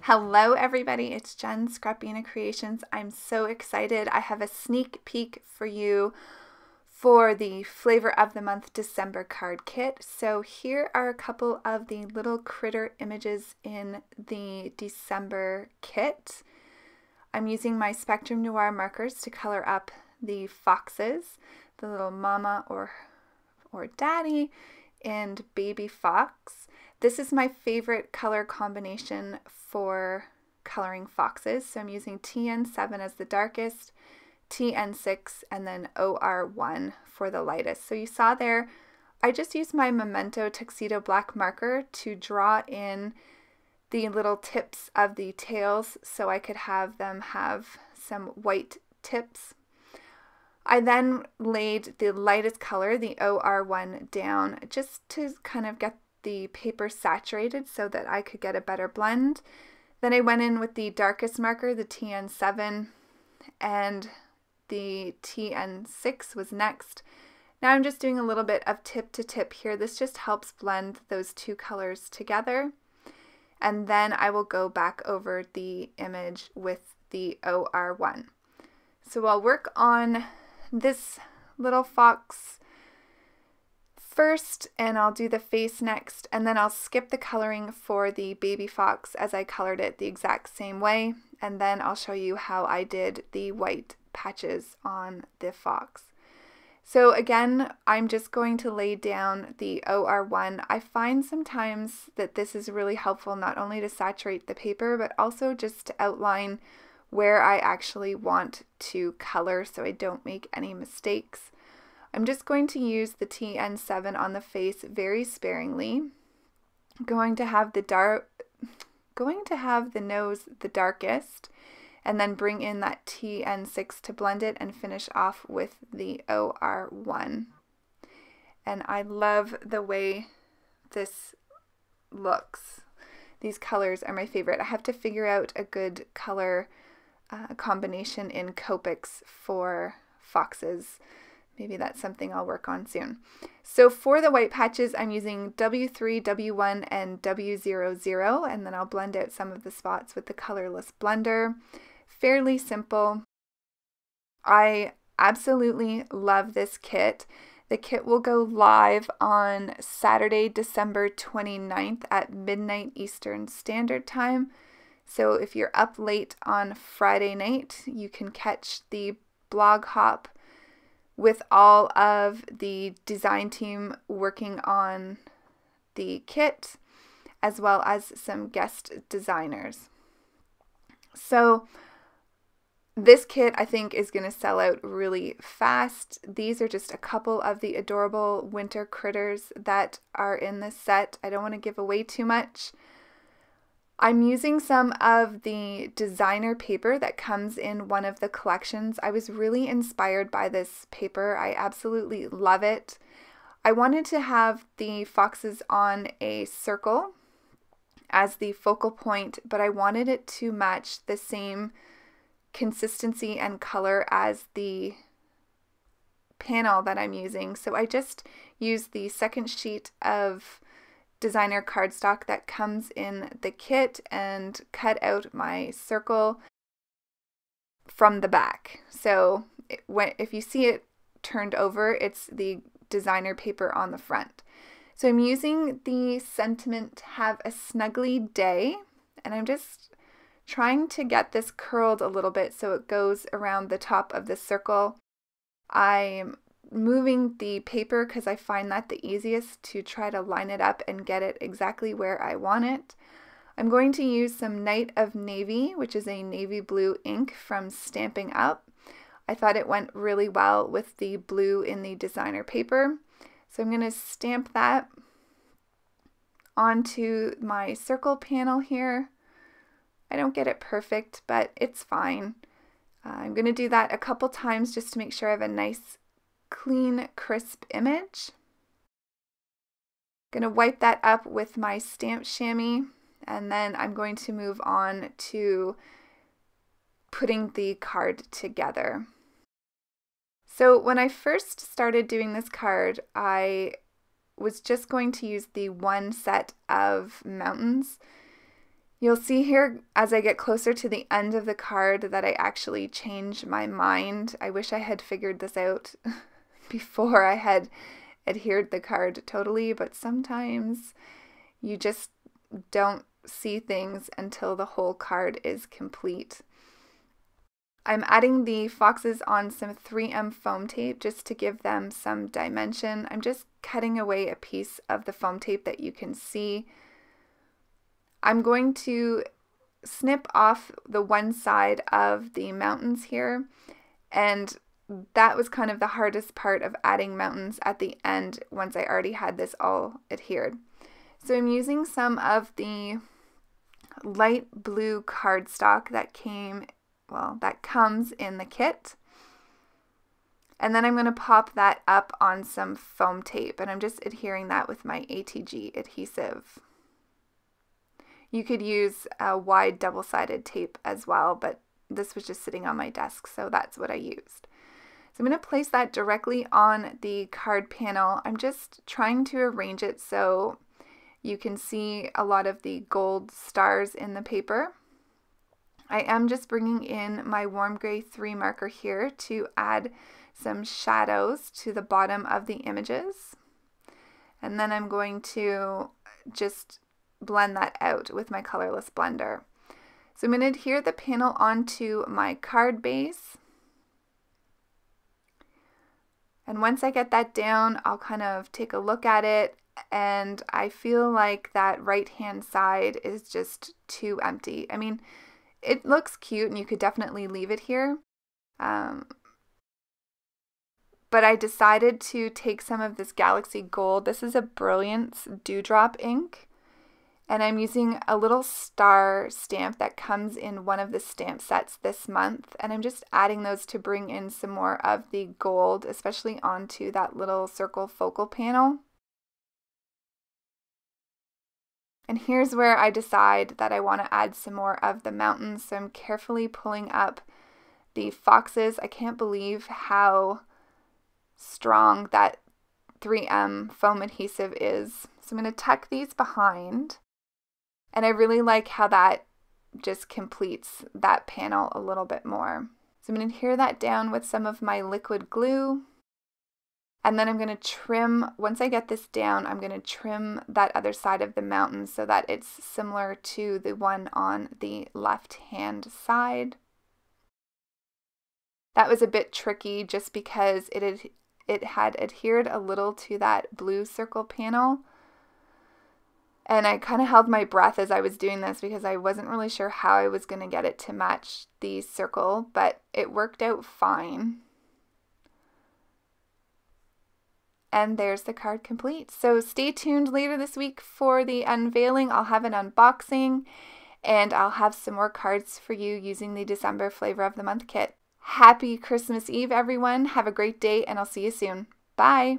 Hello everybody, it's Jen, Scrapbena Creations. I'm so excited. I have a sneak peek for you for the Flavor of the Month December card kit. So here are a couple of the little critter images in the December kit. I'm using my Spectrum Noir markers to color up the foxes, the little mama or daddy and baby fox. This is my favorite color combination for coloring foxes. So I'm using TN7 as the darkest, TN6, and then OR1 for the lightest. So you saw there, I just used my Memento Tuxedo black marker to draw in the little tips of the tails so I could have them have some white tips. I then laid the lightest color, the OR1, down just to kind of get the paper saturated so that I could get a better blend. Then I went in with the darkest marker, the TN7, and the TN6 was next. Now I'm just doing a little bit of tip to tip here. This just helps blend those two colors together. And then I will go back over the image with the OR1. So I'll work on this little fox first, and I'll do the face next, and then I'll skip the coloring for the baby fox as I colored it the exact same way, and then I'll show you how I did the white patches on the fox. So again, I'm just going to lay down the OR1. I find sometimes that this is really helpful not only to saturate the paper, but also just to outline where I actually want to color so I don't make any mistakes. I'm just going to use the TN7 on the face very sparingly. I'm going to have the nose the darkest, and then bring in that TN6 to blend it and finish off with the OR1. And I love the way this looks. These colors are my favorite. I have to figure out a good color combination in Copics for foxes. Maybe that's something I'll work on soon. So for the white patches, I'm using W3, W1, and W00, and then I'll blend out some of the spots with the colorless blender. Fairly simple. I absolutely love this kit. The kit will go live on Saturday, December 29th at midnight Eastern Standard Time. So if you're up late on Friday night, you can catch the blog hop with all of the design team working on the kit, as well as some guest designers. So this kit I think is going to sell out really fast. These are just a couple of the adorable winter critters that are in this set. I don't want to give away too much. I'm using some of the designer paper that comes in one of the collections. I was really inspired by this paper. I absolutely love it. I wanted to have the foxes on a circle as the focal point, but I wanted it to match the same consistency and color as the panel that I'm using. So I just used the second sheet of designer cardstock that comes in the kit and cut out my circle from the back. So if you see it turned over, it's the designer paper on the front. So I'm using the sentiment "Have a Snuggly Day," and I'm just trying to get this curled a little bit so it goes around the top of the circle. I'm moving the paper because I find that the easiest to try to line it up and get it exactly where I want it. I'm going to use some Night of Navy, which is a navy blue ink from Stamping Up. I thought it went really well with the blue in the designer paper. So I'm going to stamp that onto my circle panel here. I don't get it perfect, but it's fine. I'm going to do that a couple times just to make sure I have a nice clean, crisp image. I'm going to wipe that up with my stamp Shammy, and then I'm going to move on to putting the card together. So when I first started doing this card, I was just going to use the one set of mountains. You'll see here as I get closer to the end of the card that I actually change my mind. I wish I had figured this out before I had adhered the card totally, but sometimes you just don't see things until the whole card is complete. I'm adding the foxes on some 3M foam tape just to give them some dimension. I'm just cutting away a piece of the foam tape that you can see. I'm going to snip off the one side of the mountains here, and that was kind of the hardest part of adding mountains at the end once I already had this all adhered. So I'm using some of the light blue cardstock that comes in the kit. And then I'm going to pop that up on some foam tape, and I'm just adhering that with my ATG adhesive. You could use a wide double-sided tape as well, but this was just sitting on my desk, so that's what I used. So I'm going to place that directly on the card panel. I'm just trying to arrange it so you can see a lot of the gold stars in the paper. I am just bringing in my warm gray 3 marker here to add some shadows to the bottom of the images. And then I'm going to just blend that out with my colorless blender. So I'm going to adhere the panel onto my card base. And once I get that down, I'll kind of take a look at it, and I feel like that right-hand side is just too empty. I mean, it looks cute and you could definitely leave it here. But I decided to take some of this Galaxy Gold. This is a Brilliance Dewdrop ink. And I'm using a little star stamp that comes in one of the stamp sets this month. And I'm just adding those to bring in some more of the gold, especially onto that little circle focal panel. And here's where I decide that I want to add some more of the mountains. So I'm carefully pulling up the foxes. I can't believe how strong that 3M foam adhesive is. So I'm going to tuck these behind. And I really like how that just completes that panel a little bit more. So I'm going to adhere that down with some of my liquid glue. And then I'm going to trim, once I get this down, I'm going to trim that other side of the mountain so that it's similar to the one on the left-hand side. That was a bit tricky just because it had adhered a little to that blue circle panel. And I kind of held my breath as I was doing this because I wasn't really sure how I was going to get it to match the circle, but it worked out fine. And there's the card complete. So stay tuned later this week for the unveiling. I'll have an unboxing and I'll have some more cards for you using the December Flavor of the Month kit. Happy Christmas Eve, everyone. Have a great day and I'll see you soon. Bye.